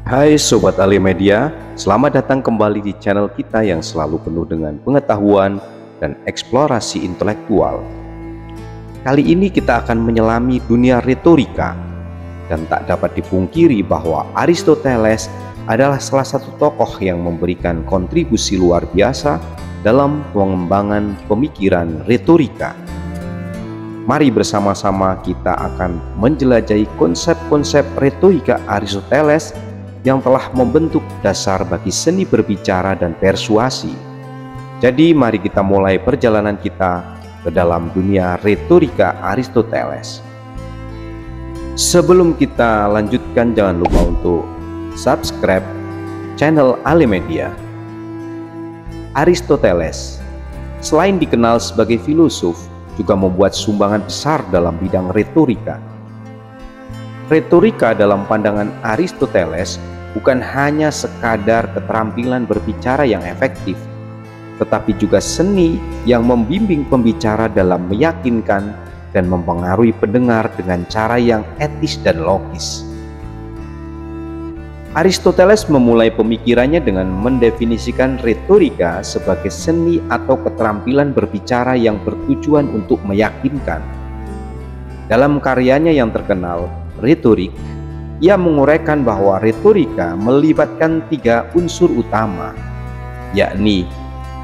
Hai Sobat Alimedia, selamat datang kembali di channel kita yang selalu penuh dengan pengetahuan dan eksplorasi intelektual. Kali ini kita akan menyelami dunia retorika, dan tak dapat dipungkiri bahwa Aristoteles adalah salah satu tokoh yang memberikan kontribusi luar biasa dalam pengembangan pemikiran retorika. Mari bersama-sama kita akan menjelajahi konsep-konsep retorika Aristoteles yang telah membentuk dasar bagi seni berbicara dan persuasi. Jadi mari kita mulai perjalanan kita ke dalam dunia retorika Aristoteles. Sebelum kita lanjutkan, jangan lupa untuk subscribe channel Alimedia. Aristoteles selain dikenal sebagai filosof, juga membuat sumbangan besar dalam bidang retorika. Retorika dalam pandangan Aristoteles bukan hanya sekadar keterampilan berbicara yang efektif, tetapi juga seni yang membimbing pembicara dalam meyakinkan dan mempengaruhi pendengar dengan cara yang etis dan logis. Aristoteles memulai pemikirannya dengan mendefinisikan retorika sebagai seni atau keterampilan berbicara yang bertujuan untuk meyakinkan. Dalam karyanya yang terkenal, Retorik, ia menguraikan bahwa retorika melibatkan tiga unsur utama, yakni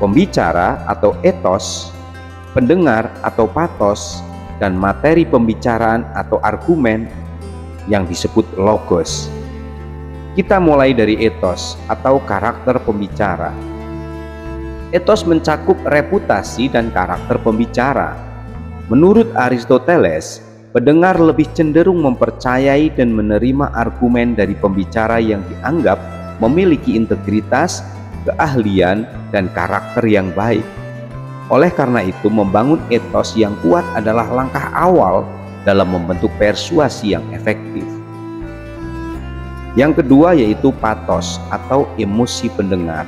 pembicara atau ethos, pendengar atau pathos, dan materi pembicaraan atau argumen yang disebut logos. Kita mulai dari ethos atau karakter pembicara. Ethos mencakup reputasi dan karakter pembicara. Menurut Aristoteles, pendengar lebih cenderung mempercayai dan menerima argumen dari pembicara yang dianggap memiliki integritas, keahlian, dan karakter yang baik. Oleh karena itu, membangun ethos yang kuat adalah langkah awal dalam membentuk persuasi yang efektif. Yang kedua yaitu pathos atau emosi pendengar.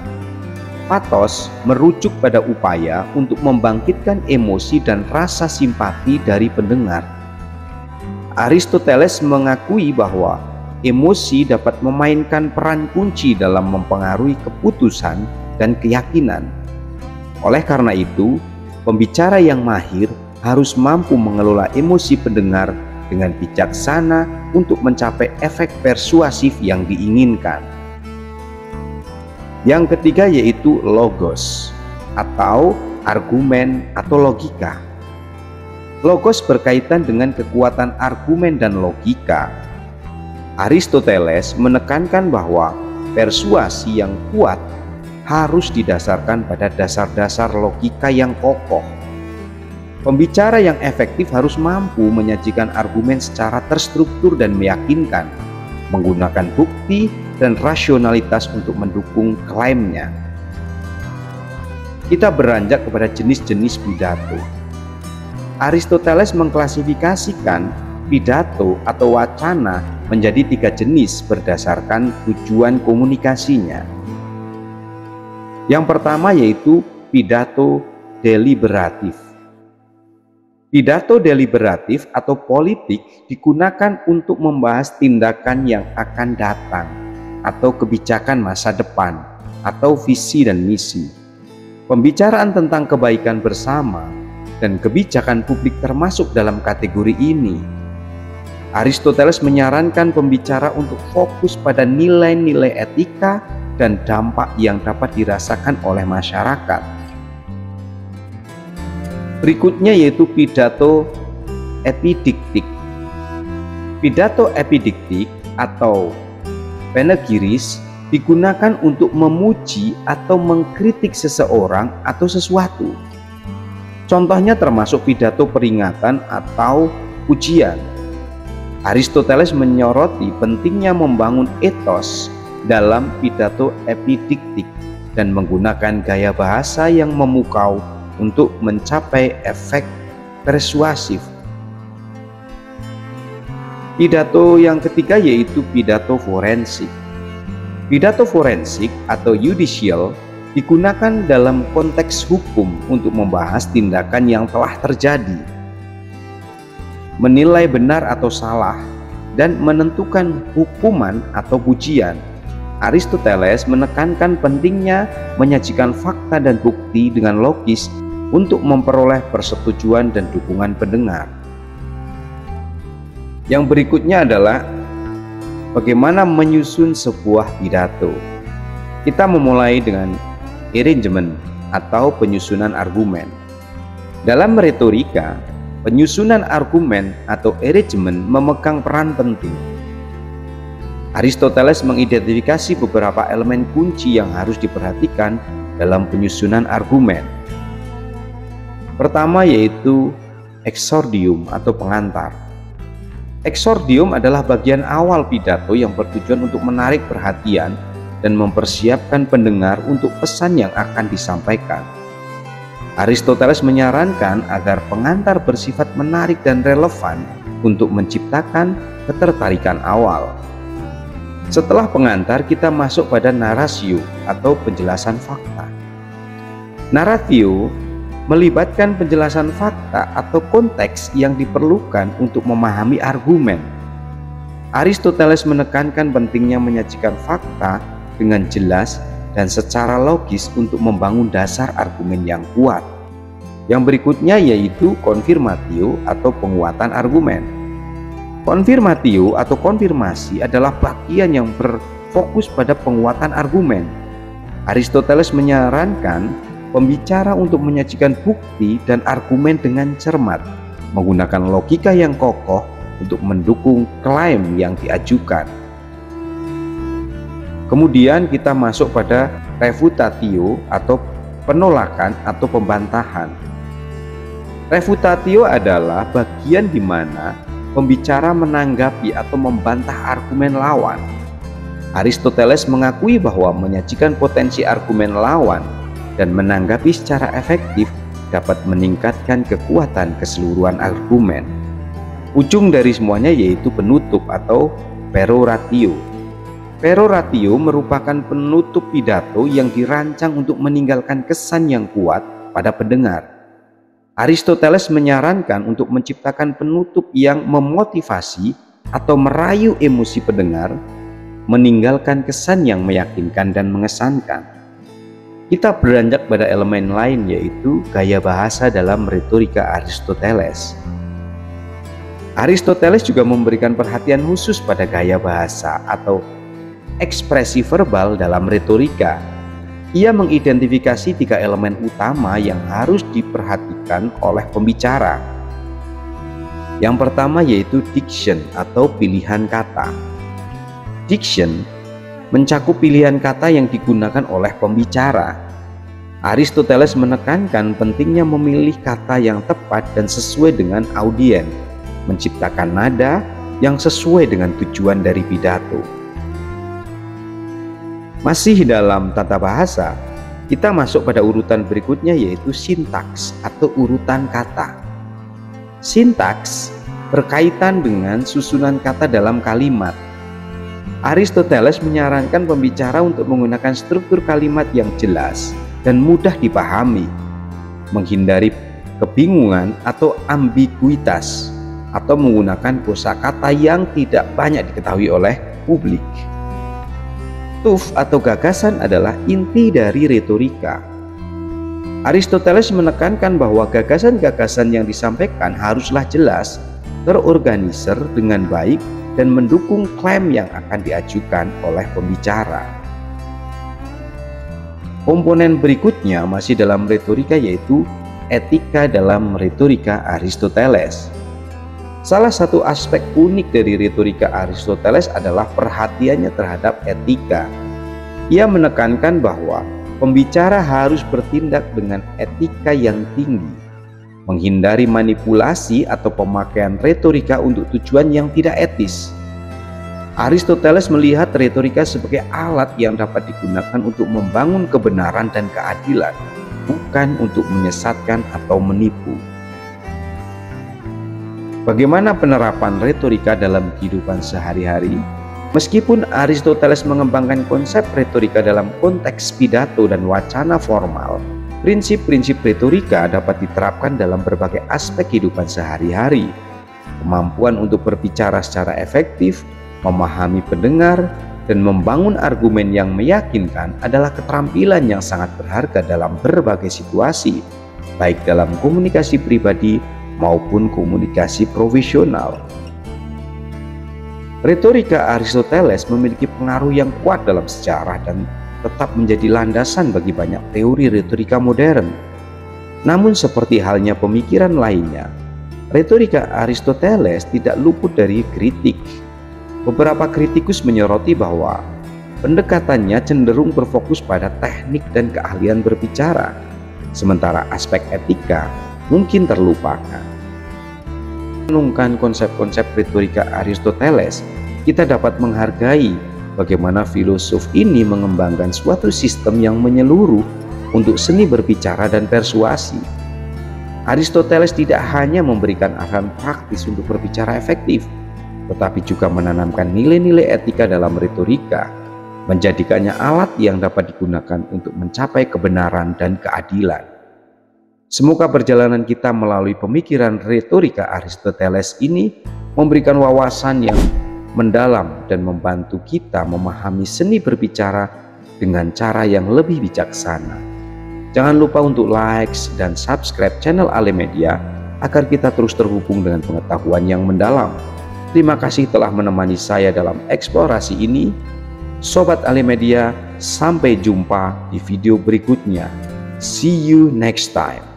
Pathos merujuk pada upaya untuk membangkitkan emosi dan rasa simpati dari pendengar. Aristoteles mengakui bahwa emosi dapat memainkan peran kunci dalam mempengaruhi keputusan dan keyakinan. Oleh karena itu, pembicara yang mahir harus mampu mengelola emosi pendengar dengan bijaksana untuk mencapai efek persuasif yang diinginkan. Yang ketiga yaitu logos atau argumen atau logika. Logos berkaitan dengan kekuatan argumen dan logika. Aristoteles menekankan bahwa persuasi yang kuat harus didasarkan pada dasar-dasar logika yang kokoh. Pembicara yang efektif harus mampu menyajikan argumen secara terstruktur dan meyakinkan, menggunakan bukti dan rasionalitas untuk mendukung klaimnya. Kita beranjak kepada jenis-jenis pidato. Aristoteles mengklasifikasikan pidato atau wacana menjadi tiga jenis berdasarkan tujuan komunikasinya. Yang pertama yaitu pidato deliberatif. Pidato deliberatif atau politik digunakan untuk membahas tindakan yang akan datang atau kebijakan masa depan atau visi dan misi. Pembicaraan tentang kebaikan bersama dan kebijakan publik termasuk dalam kategori ini. Aristoteles menyarankan pembicara untuk fokus pada nilai-nilai etika dan dampak yang dapat dirasakan oleh masyarakat. Berikutnya yaitu pidato epidiktik. Pidato epidiktik atau panegyris digunakan untuk memuji atau mengkritik seseorang atau sesuatu. Contohnya termasuk pidato peringatan atau pujian. Aristoteles menyoroti pentingnya membangun ethos dalam pidato epidiktik dan menggunakan gaya bahasa yang memukau untuk mencapai efek persuasif. Pidato yang ketiga yaitu pidato forensik. Pidato forensik atau judicial digunakan dalam konteks hukum untuk membahas tindakan yang telah terjadi, menilai benar atau salah, dan menentukan hukuman atau pujian Aristoteles menekankan pentingnya menyajikan fakta dan bukti dengan logis untuk memperoleh persetujuan dan dukungan pendengar. Yang berikutnya adalah bagaimana menyusun sebuah pidato. Kita memulai dengan arrangement atau penyusunan argumen. Dalam retorika, penyusunan argumen atau arrangement memegang peran penting. Aristoteles mengidentifikasi beberapa elemen kunci yang harus diperhatikan dalam penyusunan argumen. Pertama yaitu exordium atau pengantar. Exordium adalah bagian awal pidato yang bertujuan untuk menarik perhatian dan mempersiapkan pendengar untuk pesan yang akan disampaikan. Aristoteles menyarankan agar pengantar bersifat menarik dan relevan untuk menciptakan ketertarikan awal. Setelah pengantar, kita masuk pada narratio atau penjelasan fakta. Narratio melibatkan penjelasan fakta atau konteks yang diperlukan untuk memahami argumen. Aristoteles menekankan pentingnya menyajikan fakta dengan jelas dan secara logis untuk membangun dasar argumen yang kuat. Yang berikutnya yaitu confirmatio atau penguatan argumen. Konfirmatio atau konfirmasi adalah bagian yang berfokus pada penguatan argumen. Aristoteles menyarankan pembicara untuk menyajikan bukti dan argumen dengan cermat, menggunakan logika yang kokoh untuk mendukung klaim yang diajukan. Kemudian kita masuk pada refutatio atau penolakan atau pembantahan. Refutatio adalah bagian di mana pembicara menanggapi atau membantah argumen lawan. Aristoteles mengakui bahwa menyajikan potensi argumen lawan dan menanggapi secara efektif dapat meningkatkan kekuatan keseluruhan argumen. Ujung dari semuanya yaitu penutup atau peroratio. Peroratio merupakan penutup pidato yang dirancang untuk meninggalkan kesan yang kuat pada pendengar. Aristoteles menyarankan untuk menciptakan penutup yang memotivasi atau merayu emosi pendengar, meninggalkan kesan yang meyakinkan dan mengesankan. Kita beranjak pada elemen lain yaitu gaya bahasa dalam retorika Aristoteles. Aristoteles juga memberikan perhatian khusus pada gaya bahasa atau ekspresi verbal dalam retorika. Ia mengidentifikasi 3 elemen utama yang harus diperhatikan oleh pembicara. Yang pertama yaitu diction atau pilihan kata. Diction mencakup pilihan kata yang digunakan oleh pembicara. Aristoteles menekankan pentingnya memilih kata yang tepat dan sesuai dengan audien, menciptakan nada yang sesuai dengan tujuan dari pidato. Masih dalam tata bahasa, kita masuk pada urutan berikutnya yaitu sintaks atau urutan kata. Sintaks berkaitan dengan susunan kata dalam kalimat. Aristoteles menyarankan pembicara untuk menggunakan struktur kalimat yang jelas dan mudah dipahami, menghindari kebingungan atau ambiguitas, atau menggunakan kosakata yang tidak banyak diketahui oleh publik. Tuf atau gagasan adalah inti dari retorika. Aristoteles menekankan bahwa gagasan-gagasan yang disampaikan haruslah jelas, terorganisir dengan baik, dan mendukung klaim yang akan diajukan oleh pembicara. Komponen berikutnya masih dalam retorika yaitu etika dalam retorika Aristoteles. Salah satu aspek unik dari retorika Aristoteles adalah perhatiannya terhadap etika. Ia menekankan bahwa pembicara harus bertindak dengan etika yang tinggi, menghindari manipulasi atau pemakaian retorika untuk tujuan yang tidak etis. Aristoteles melihat retorika sebagai alat yang dapat digunakan untuk membangun kebenaran dan keadilan, bukan untuk menyesatkan atau menipu. Bagaimana penerapan retorika dalam kehidupan sehari-hari? Meskipun Aristoteles mengembangkan konsep retorika dalam konteks pidato dan wacana formal, prinsip-prinsip retorika dapat diterapkan dalam berbagai aspek kehidupan sehari-hari. Kemampuan untuk berbicara secara efektif, memahami pendengar, dan membangun argumen yang meyakinkan adalah keterampilan yang sangat berharga dalam berbagai situasi, baik dalam komunikasi pribadi maupun komunikasi profesional. Retorika Aristoteles memiliki pengaruh yang kuat dalam sejarah dan tetap menjadi landasan bagi banyak teori retorika modern. Namun seperti halnya pemikiran lainnya, retorika Aristoteles tidak luput dari kritik. Beberapa kritikus menyoroti bahwa pendekatannya cenderung berfokus pada teknik dan keahlian berbicara, sementara aspek etika mungkin terlupakan. Menunjukkan konsep-konsep retorika Aristoteles, kita dapat menghargai bagaimana filosof ini mengembangkan suatu sistem yang menyeluruh untuk seni berbicara dan persuasi. Aristoteles tidak hanya memberikan arahan praktis untuk berbicara efektif, tetapi juga menanamkan nilai-nilai etika dalam retorika, menjadikannya alat yang dapat digunakan untuk mencapai kebenaran dan keadilan. Semoga perjalanan kita melalui pemikiran retorika Aristoteles ini memberikan wawasan yang mendalam dan membantu kita memahami seni berbicara dengan cara yang lebih bijaksana. Jangan lupa untuk like dan subscribe channel Ale Media agar kita terus terhubung dengan pengetahuan yang mendalam. Terima kasih telah menemani saya dalam eksplorasi ini. Sobat Ale Media, sampai jumpa di video berikutnya. See you next time.